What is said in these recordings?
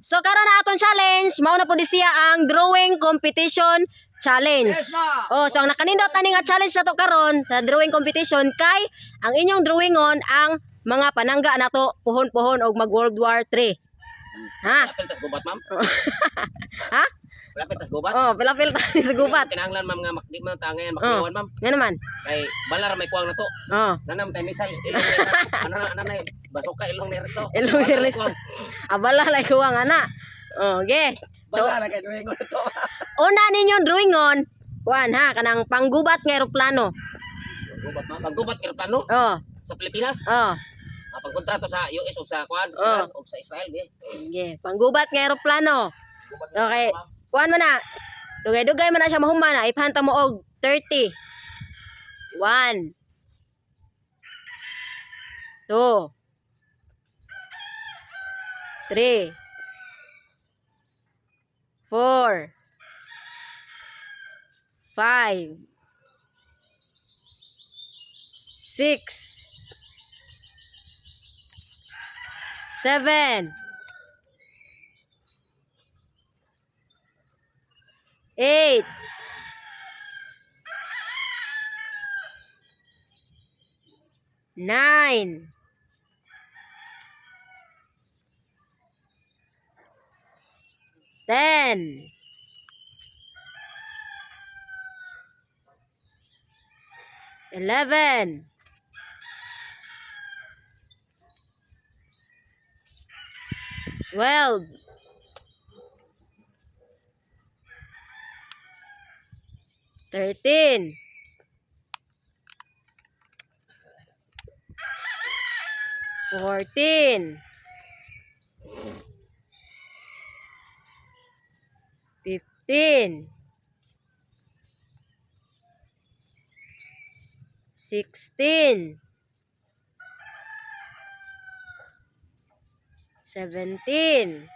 So karon na aton challenge, mao na po di siya ang drawing competition challenge. Yes, ma. Oh, so ang nakanindot ani nga challenge nato karon sa drawing competition kay ang inyong drawingon ang mga panangga nato puhon-puhon og mag World War 3. Ha? Lapil tas gubat, ma'am. Ha? Lapil tas gubat. Oh, pilapil tani sa gubat. Kinahanglan, ma'am, nga makdi man tangayan makdiwan, ma'am. Nga naman. Kay balar may kuwang na to. Oh, Nanam tay misal ilong ni ano na basuka ilong ni resto. ilong ni resto. abala lay kuwang ana. Oh, okay. So, Bala kay drawing ko to. una ninyong drawingon, kuan ha, kanang panggubat nga eroplano. Gubat, ma'am. Paggubat kay plano Oh, sa Pilipinas. oh. Pagkontrato sa US o sa kuan, Oh. o sa Israel, di. Sige, panggubat nga eroplano. Gubat Okay. ma'am. Kuan mo na. Dugay-dugay mo na siya mahuman na. Ipahanta mo og 30. 1 2 3 4 5 6 7 8 9 10 11 12 13 14 15 16 17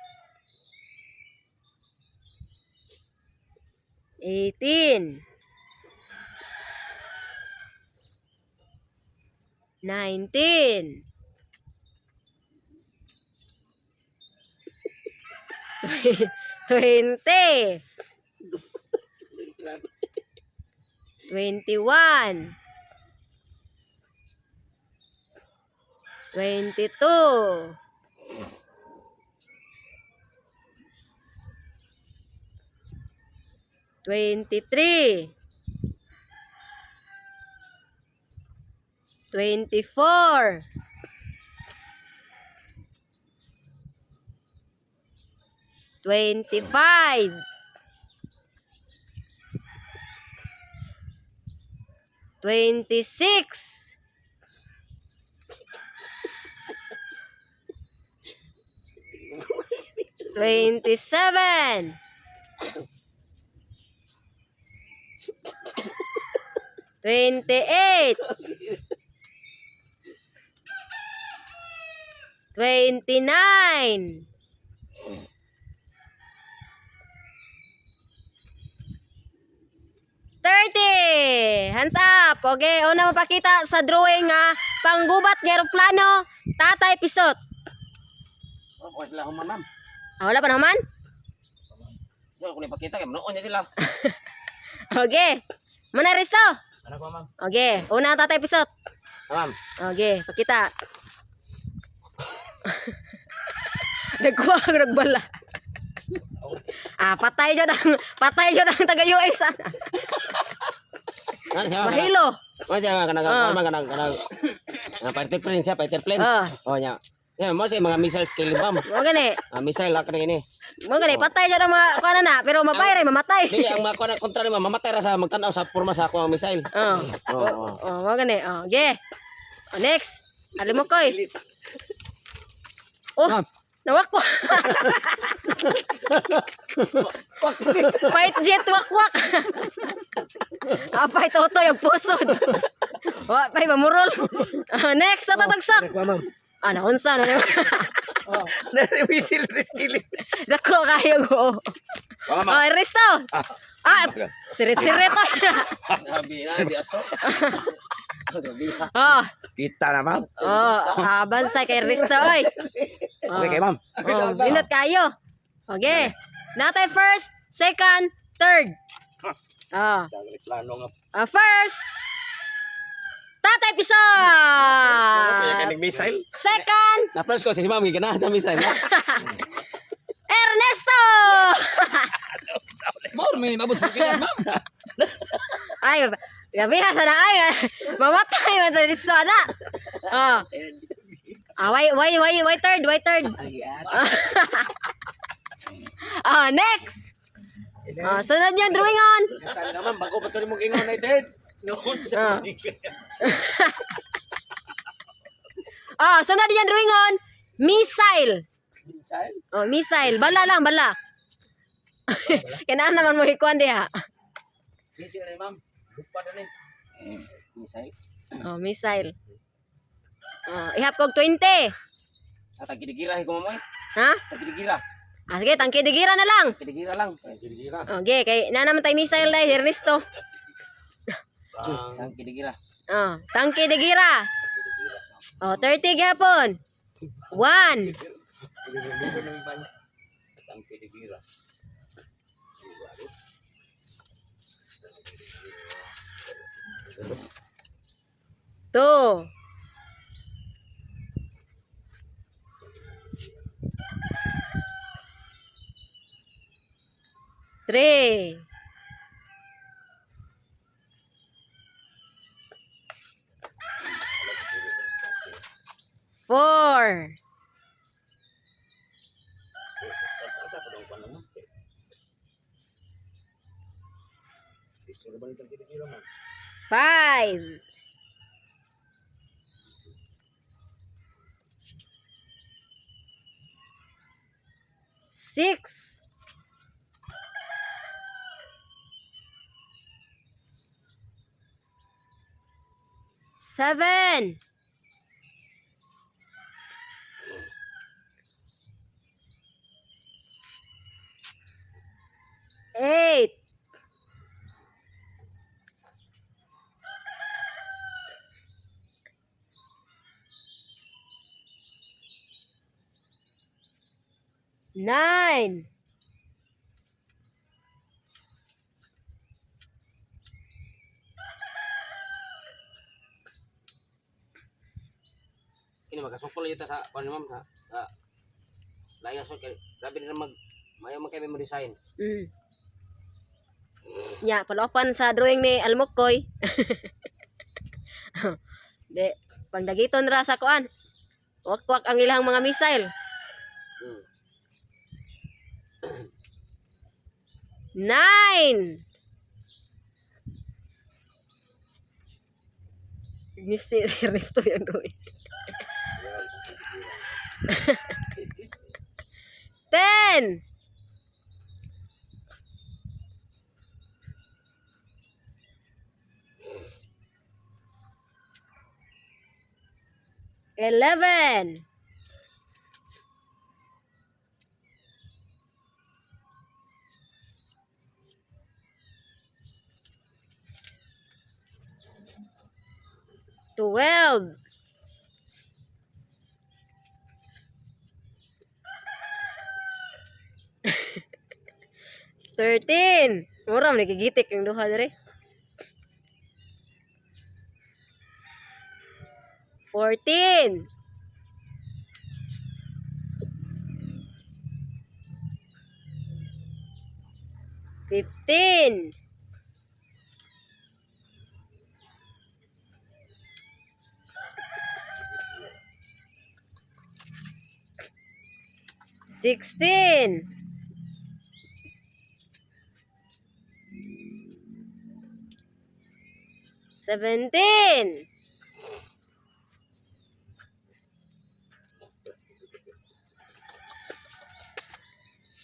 18 19 20 21 22 23 24 25 26 27 28 29 30. Hands up. Okay, una mapakita sa drawing nga panggubat nga eroplano, Tatay Pisot. Oh, okay sila human, ma'am. Ah, wala pa naman? So, kung ipakita kay noon niya sila. Okay. Muna resto. Ano ko, ma'am? Okay, una ang Tatay Pisot. Ma'am. Okay, pakita. Nagkuha ang nagbala. Patay dyan ang taga-US. Ano siya? Mahilo. Ano siya? Kanang fighter plane siya, fighter plane. Oh, nya. Yeah, mo siya mga missile skill bomb. Mo gani. Missile lak ini. Mo gani patay dyan ang mga kuana na, pero mabayray mamatay. Dili ang mga kontra ni mamatay ra sa magtan-aw sa porma sa ako ang missile. Mo gani. Okay. Next. Ali mo koy. Oh, nawak-wak. Fight jet wak-wak. Apay toto yung pusod. Wa pay mamurol. Next sa tatagsak. Ma'am. Unsa na naman. Na-whistle skill. Dako kayo go. Resto. Sirit-sirit. Grabe na, di aso. Kita na, ma'am. Abansay kay Resto oy. Okay, ma'am. Binot kayo. Okay. Natay first, second, third. Ah. Plano nga. First, Tatay Kaya Pisa. ka nag-missile. Second, Na-press ko, si Ma'am, giganahan sa missile. Ernesto. More may mabot sa pilas, ma'am. Ay, gabi na sana ay. Mamatay man sa sana. Oh. Why third? Next. Sunod yung drawing on. Saan naman, bago pa ito rin mong ingon na ito. Noon sa Sunod yung drawing on. Missile. missile. Missile. Bala lang, bala. Kailangan naman mo hikuan diha. Missile na Ma'am. Lupa na rin. Missile. Missile. Ihap kog 20. Tagkidigira, ko mo Ha? Tagkidigira. Sige, tangki digira na lang. Tagkidigira lang. Tagkidigira. Okay, kay na naman tay missile dai, Ernesto. Tagkidigira. Tangki digira. 30 gihapon. 1. Tagkidigira. 2. 3. 4. 5. 6. 7. 8. 9. 'Ini magkasukol yun sa paano Ma'am sa layas kay grabe na mayo man kay mo design. Ya, palopan sa drawing ni Almokoy. De, pangdagiton ra sa kuan. Wakwak ang ilang mga missile. 9. Ngisi Ernesto yung drawing. 10. 11. 12. 13. Mura man gigitik yung duha dire. 14. 15. 16. 17.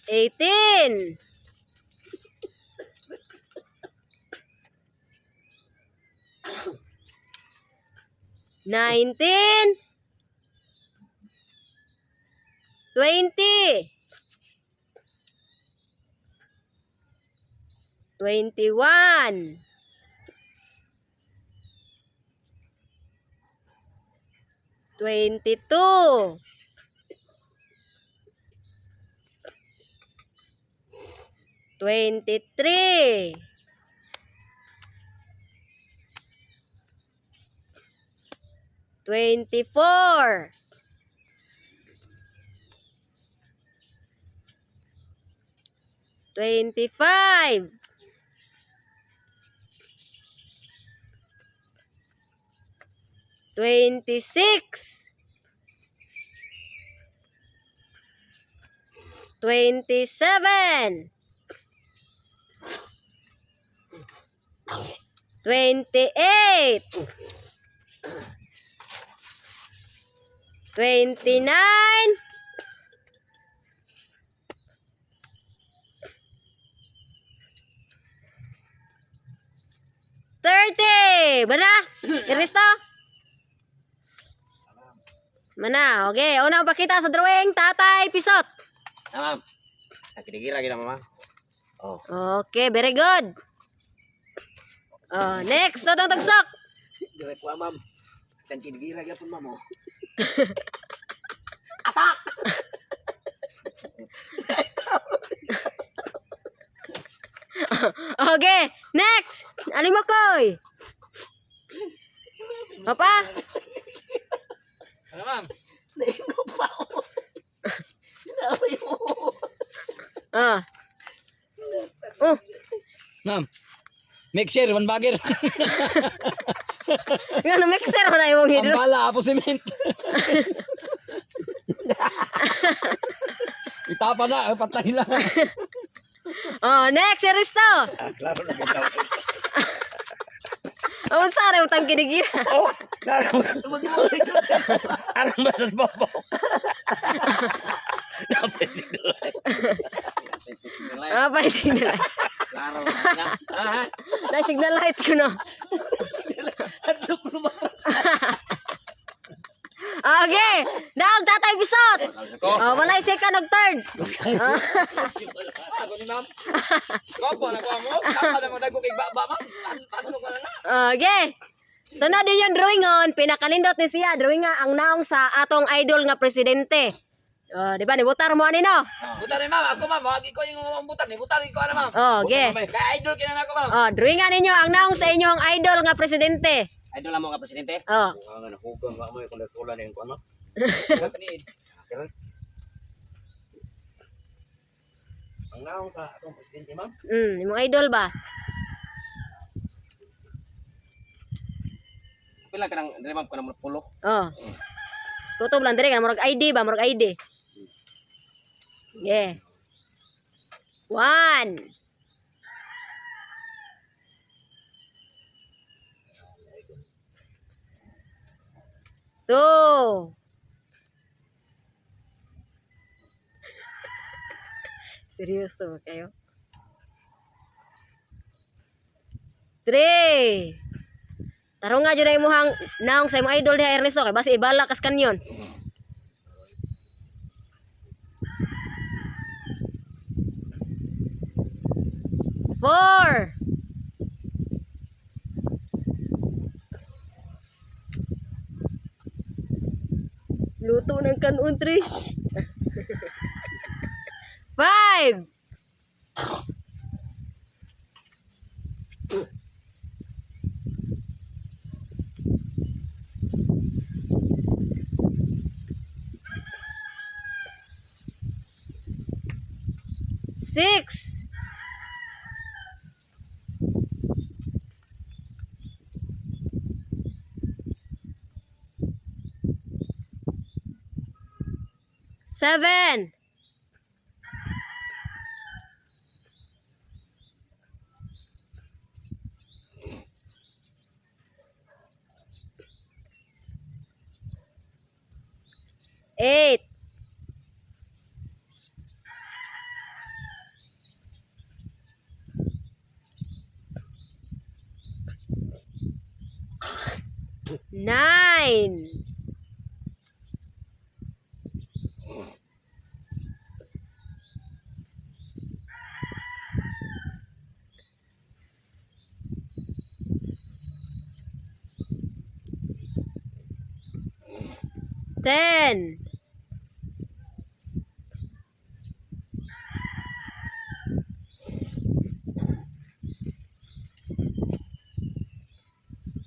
18. 19. 20. 21. 22. 23. 24. 25. 26. 27. 28. 29. 30. Mana? Iristo? Mana? Okay. Una ba kita sa drawing? Tatay Pisot. Ma'am. Nakikigira kita mama. Oh. Okay, very good. Next, Totong Tagsok. Direk wa ma'am. Kan kigira gyapon ma'am. Okay, next. Alimokoy. Apa? Ano ma'am? Ah. Oh, Ma'am. Mixer one bagger. nga na mixer mo na yung hidro. Pambala apo cement. Itapa na, patay lang. Next, Iristo. Klaro na kita. Saan yung tang kinigira? Oh, klaro. Arang masas bobo. Apa yung signal light? Klaro. Na signal light ko no. Okay, daog Tatay Pisot. Walay second ug third. Ako ni ma'am. Kopo na ko mo. Tama na mo dago kay baba ma'am. Ano ko na. Okay. Sunod din yung drawing on, pinakalindot ni siya, drawing nga ang naong sa atong idol nga presidente. Di ba, nibutar mo ani no? Butar ni ma'am, ako ma'am, wagi ko yung butar ni butar ko ana ma'am. Okay. Kay idol kina nako ma'am. Drawing nga ninyo ang naong sa inyong idol nga presidente. Idol mo ka presidente? Oh. Nga nahugon wa mo yung kulay ning ano. Ang naong sa atong presidente ma'am. Imong idol ba? Pila ka nang dire ma'am ko na pulo. Kutob lang dire kan murag ID ba, murag ID. Yeah. 1. 2. Seryoso ba kayo? 3. Tarong nga dyan na imuhang naong sa imong idol niya Ernesto kay basi ibala kas kanyon. 4. 'Luto ng kanon 3. 5. 6. 7. 8. 9. 10. 11.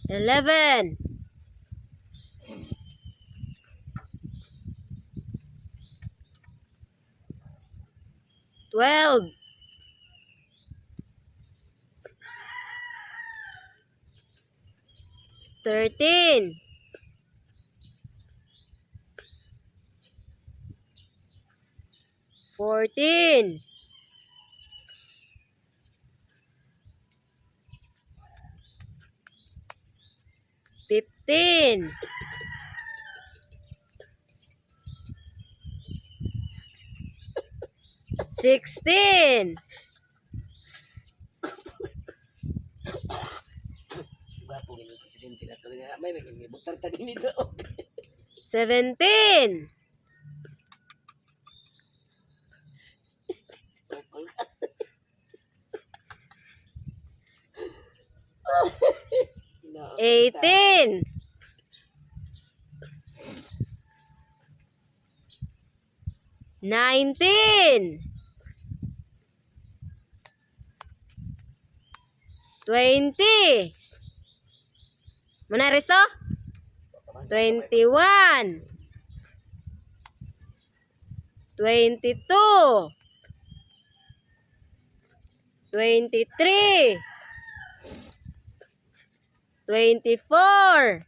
11. 12. 13. 14. 15. 16. Gwapo ng presidente na to. May butar ta din ito. 17. 18. 19. 20. Mana resto? 21. 22. 23. 24.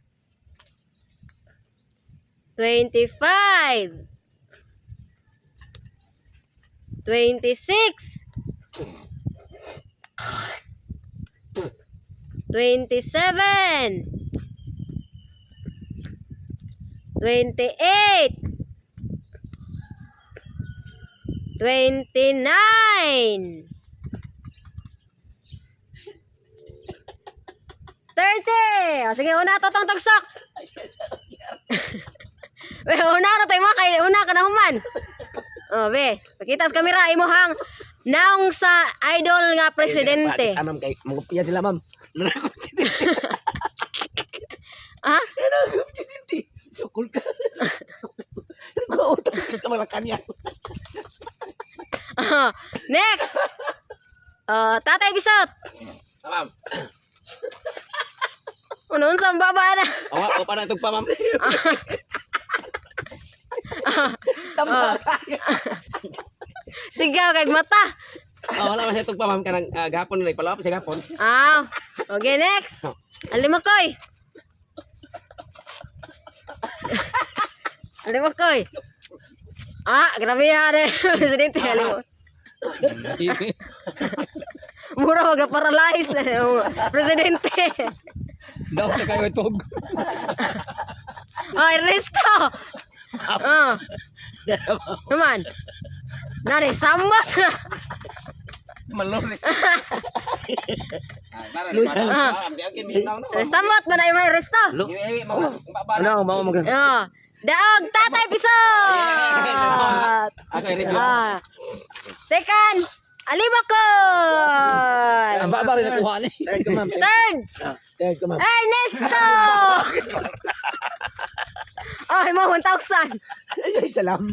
25. 26. 27. 28. 29. 30. O, sige, una to tong tagsok. Be, una na tayo mga kay una ka na human. Oh, be, pakita sa kamera imo hang naong sa idol nga presidente. Ma'am kay mangupya sila ma'am. Ha? Presidente. Sukul ka. Ko utang ka mga kanya. Next. Tatay Bisot. Ma'am. Unon sa baba na. O pa na itong pa ma'am. Sigaw kag mata. Wala man siya itong pa ma'am kanang gapon na ipalaw pa siya gapon. Okay, next. Alimakoy. Alimakoy. Grabe yan eh. Presidente, alim. Mura wag paralyze presidente. Daw na kayo itog. Resto. Naman. Nari, sambat. Maloris. Sambat ba na yung may resto? Ano, mau mag. Daog, Tatay Bisot. Second, Alimakoy. Ang baba rin nakuha ni. Third, Ernesto. Ay, mo 1,000. Ay, salamat.